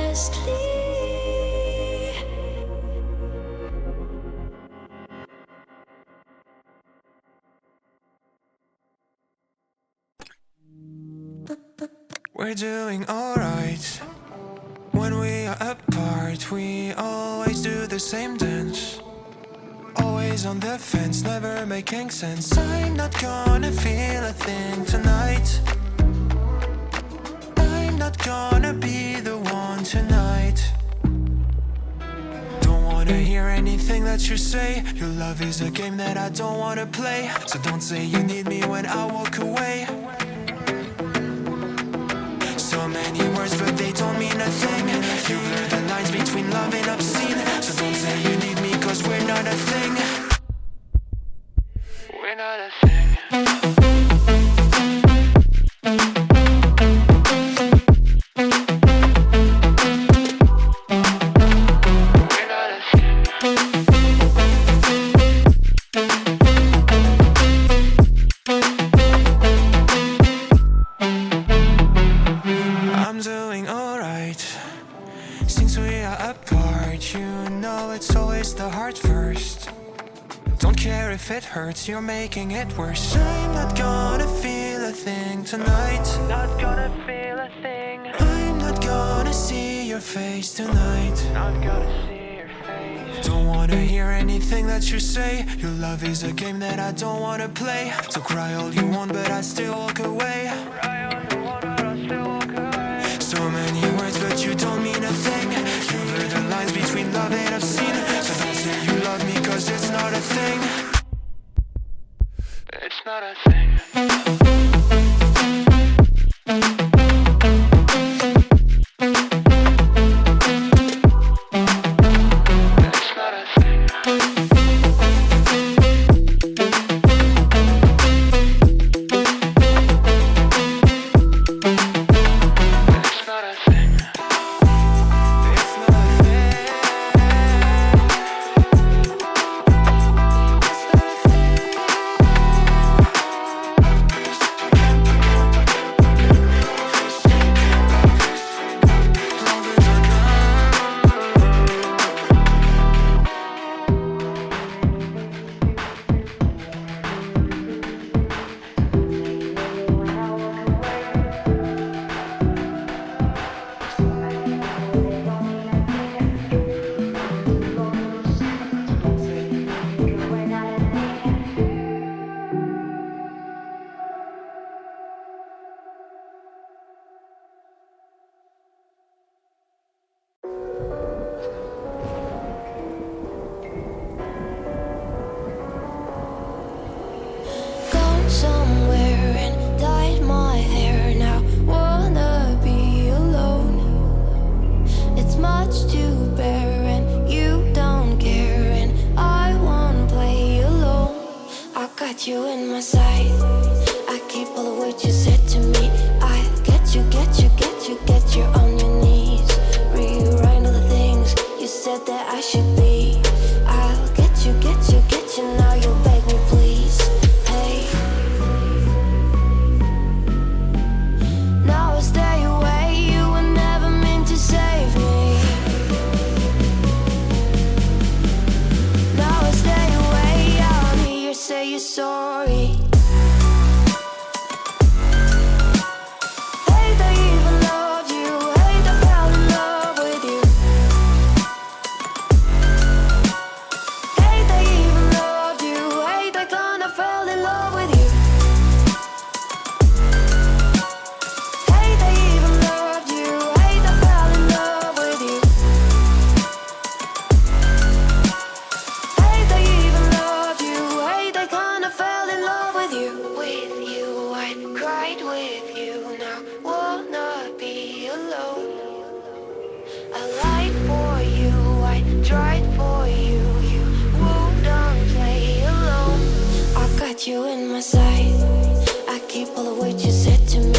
honestly. We're doing alright. When we are apart, we always do the same dance. Always on the fence, never making sense. I'm not gonna feel a thing tonight. I'm not gonna be the one tonight. Don't wanna hear anything that you say. Your love is a game that I don't wanna play. So don't say you need me when I walk away. So many words but they don't mean a thing. You blur the lines between love and obscene. So don't say you need me cause we're not a thing. We're not a thing. I'm doing alright. Since we are apart, you know it's always the heart first. Don't care if it hurts, you're making it worse. I'm not gonna feel a thing tonight. Not gonna feel a thing. I'm not gonna see your face tonight. Not gonna see your face. Don't wanna hear anything that you say. Your love is a game that I don't wanna play. So cry all you want but I still walk away. Cry all you want but I still walk away. So many words but you don't mean a thing. You blur the lines between love and obscene. So don't say you love me cause it's not a thing. It's not a thing. It's not a thing. It's not a thing. It's not a thing. Gone somewhere and dyed my hair now. Wanna be alone. It's much to bear and you don't care. And I won't play alone. I got you in my sight. I keep all the words you said to me. I get you, get you, get you, get you on your knees. Rewrite all the things you said that I should be. I'll get you, get you, get you. Now you'll beg me please. Hey, now I stay away. You were never meant to save me. Now I stay away. I don't hear you say you're sorry. Hate I even loved you. Hate I fell in love with you. Hate I even loved you. Hate I kinda fell in love with you. Hate I even loved you. Hate I fell in love with you. Hate I even loved you. Hate I kinda fell in love with you. With you, I cried with you. Now wanna be alone. I lied for you, I tried for you. You wouldn't play alone. I got you in my sight. I keep all the words you said to me.